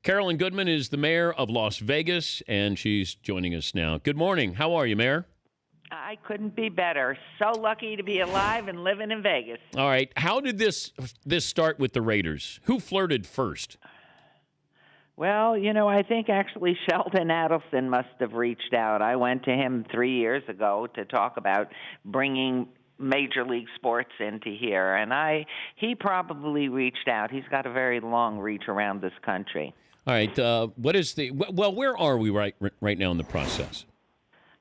Carolyn Goodman is the mayor of Las Vegas, and she's joining us now. Good morning. How are you, Mayor? I couldn't be better. So lucky to be alive and living in Vegas. All right. How did this start with the Raiders? Who flirted first? Well, I think actually Sheldon Adelson must have reached out. I went to him 3 years ago to talk about bringing Major League sports into here, and he probably reached out. He's got a very long reach around this country. All right. Where are we right now in the process?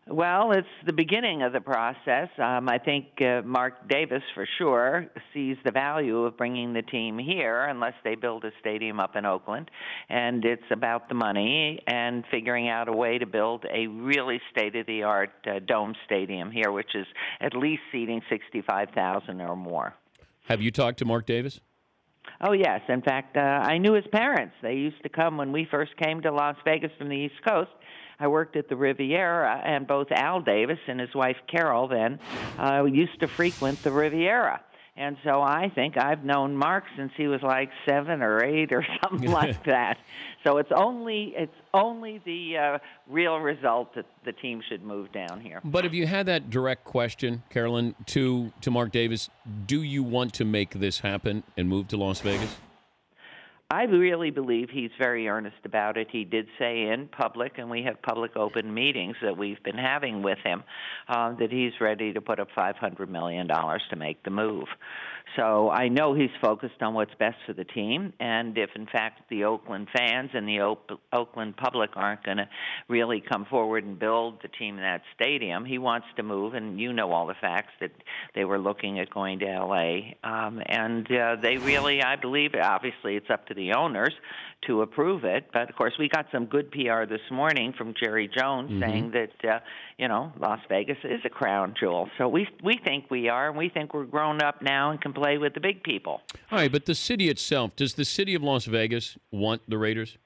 Well, it's the beginning of the process. I think Mark Davis, for sure, sees the value of bringing the team here unless they build a stadium up in Oakland. And it's about the money and figuring out a way to build a really state-of-the-art dome stadium here, which is at least seating 65,000 or more. Have you talked to Mark Davis? Oh, yes. In fact, I knew his parents. They used to come when we first came to Las Vegas from the East Coast. I worked at the Riviera, and both Al Davis and his wife Carol then used to frequent the Riviera. And so I think I've known Mark since he was like 7 or 8 or something like that. So it's only the real result that the team should move down here. But have you had that direct question, Carolyn, to Mark Davis? Do you want to make this happen and move to Las Vegas? I really believe he's very earnest about it. He did say in public, and we have public open meetings that we've been having with him, that he's ready to put up $500 million to make the move. So I know he's focused on what's best for the team, and if, in fact, the Oakland fans and the Oakland public aren't going to really come forward and build the team in that stadium, he wants to move, and you know all the facts that they were looking at going to L.A., and they really, I believe, obviously it's up to the owners to approve it. But, of course, we got some good PR this morning from Jerry Jones saying that, Las Vegas is a crown jewel. So we think we are, and we think we're grown up now and can play with the big people. All right, but the city itself, does the city of Las Vegas want the Raiders?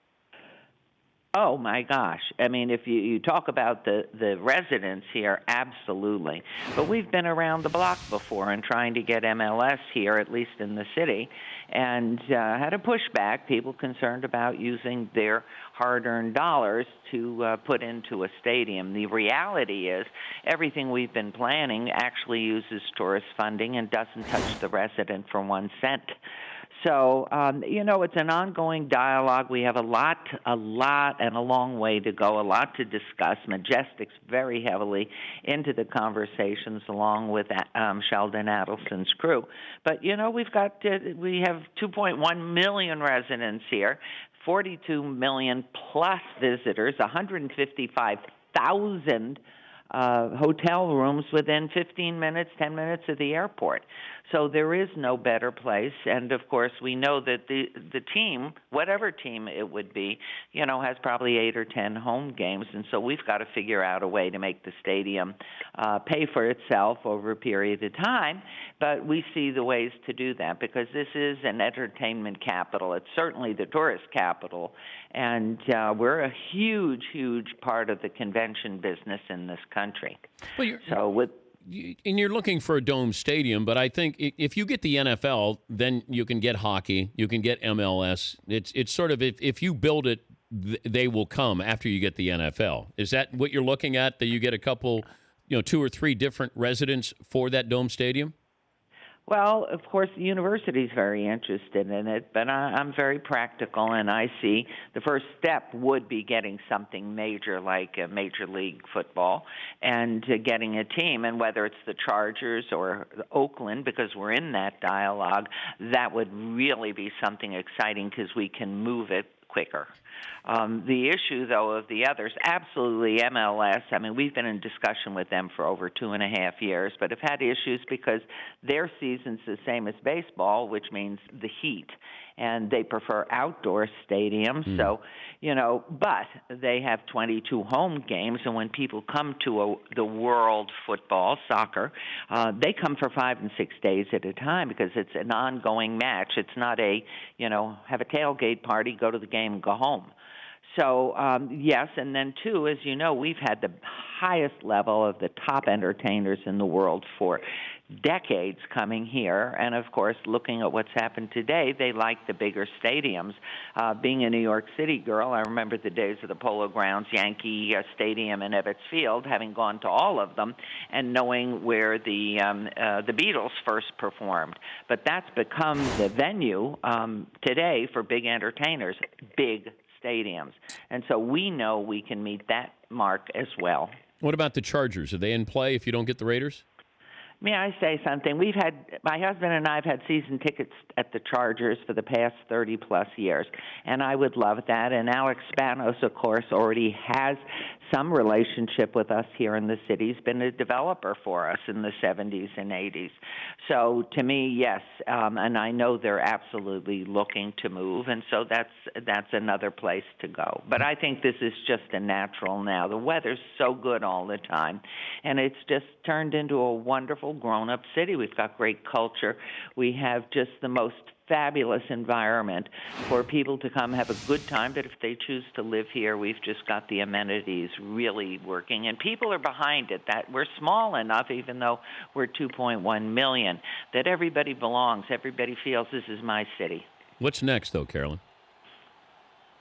Oh, my gosh. I mean, if you talk about the residents here, absolutely. But we've been around the block before and trying to get MLS here, at least in the city, and had a pushback, people concerned about using their hard-earned dollars to put into a stadium. The reality is everything we've been planning actually uses tourist funding and doesn't touch the resident for 1 cent. So, it's an ongoing dialogue. We have a lot and a long way to go, a lot to discuss. Majestic's very heavily into the conversations along with Sheldon Adelson's crew. But, we have 2.1 million residents here, 42 million plus visitors, 155,000 hotel rooms within 15 minutes, 10 minutes of the airport. So there is no better place. And, of course, we know that the team, whatever team it would be, has probably 8 or 10 home games. And so we've got to figure out a way to make the stadium pay for itself over a period of time. But we see the ways to do that because this is an entertainment capital. It's certainly the tourist capital. And we're a huge, huge part of the convention business in this country. And you're looking for a dome stadium, but I think if you get the NFL, then you can get hockey, you can get MLS. It's sort of if you build it, they will come after you get the NFL. Is that what you're looking at, that you get a couple, 2 or 3 different residents for that dome stadium? Well, of course, the university is very interested in it, but I'm very practical, and I see the first step would be getting something major like Major League Football and getting a team, and whether it's the Chargers or Oakland, because we're in that dialogue, that would really be something exciting because we can move it quicker. The issue, though, of the others, absolutely MLS. I mean, we've been in discussion with them for over 2.5 years, but have had issues because their season's the same as baseball, which means the heat. And they prefer outdoor stadiums. So, but they have 22 home games. And when people come to the world football, soccer, they come for 5 and 6 days at a time because it's an ongoing match. It's not have a tailgate party, go to the game, go home. So, yes, and then, too, as you know, we've had the highest level of the top entertainers in the world for decades coming here. And, of course, looking at what's happened today, they like the bigger stadiums. Being a New York City girl, I remember the days of the Polo Grounds, Yankee Stadium, and Ebbets Field, having gone to all of them and knowing where the Beatles first performed. But that's become the venue today for big entertainers, big stadiums. And so we know we can meet that mark as well. What about the Chargers? Are they in play if you don't get the Raiders? May I say something? My husband and I have had season tickets at the Chargers for the past 30-plus years, and I would love that. And Alex Spanos, of course, already has some relationship with us here in the city. He's been a developer for us in the 70s and 80s. So to me, yes, and I know they're absolutely looking to move, and so that's another place to go. But I think this is just a natural now. The weather's so good all the time, and it's just turned into a wonderful grown-up city. We've got great culture. We have just the most fabulous environment for people to come have a good time, but if they choose to live here, we've just got the amenities really working, and people are behind it. That we're small enough, even though we're 2.1 million, that everybody belongs. Everybody feels this is my city. What's next, though, Carolyn?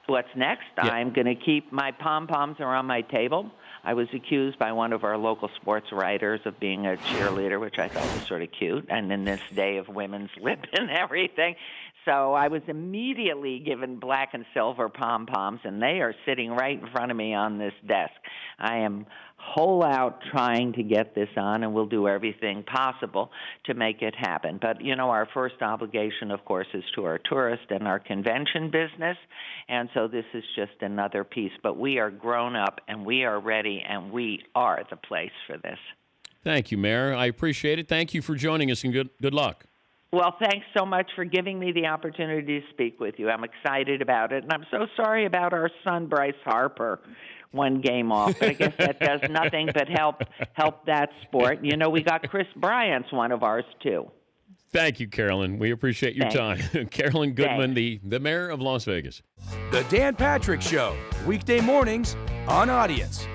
What's next? Yeah. I'm going to keep my pom-poms are on my table. I was accused by one of our local sports writers of being a cheerleader, which I thought was sort of cute, and in this day of women's lib and everything. So I was immediately given black and silver pom-poms, and they are sitting right in front of me on this desk. I am whole out trying to get this on, and we'll do everything possible to make it happen. But, you know, our first obligation, of course, is to our tourist and our convention business, and so this is just another piece. But we are grown up, and we are ready, and we are the place for this. Thank you, Mayor. I appreciate it. Thank you for joining us, and good luck. Well, thanks so much for giving me the opportunity to speak with you. I'm excited about it, and I'm so sorry about our son, Bryce Harper. One game off, but I guess that does nothing but help that sport. You know, we got Chris Bryant's one of ours, too. Thank you, Carolyn. We appreciate your time. Carolyn Goodman, the mayor of Las Vegas. The Dan Patrick Show, weekday mornings on Audience.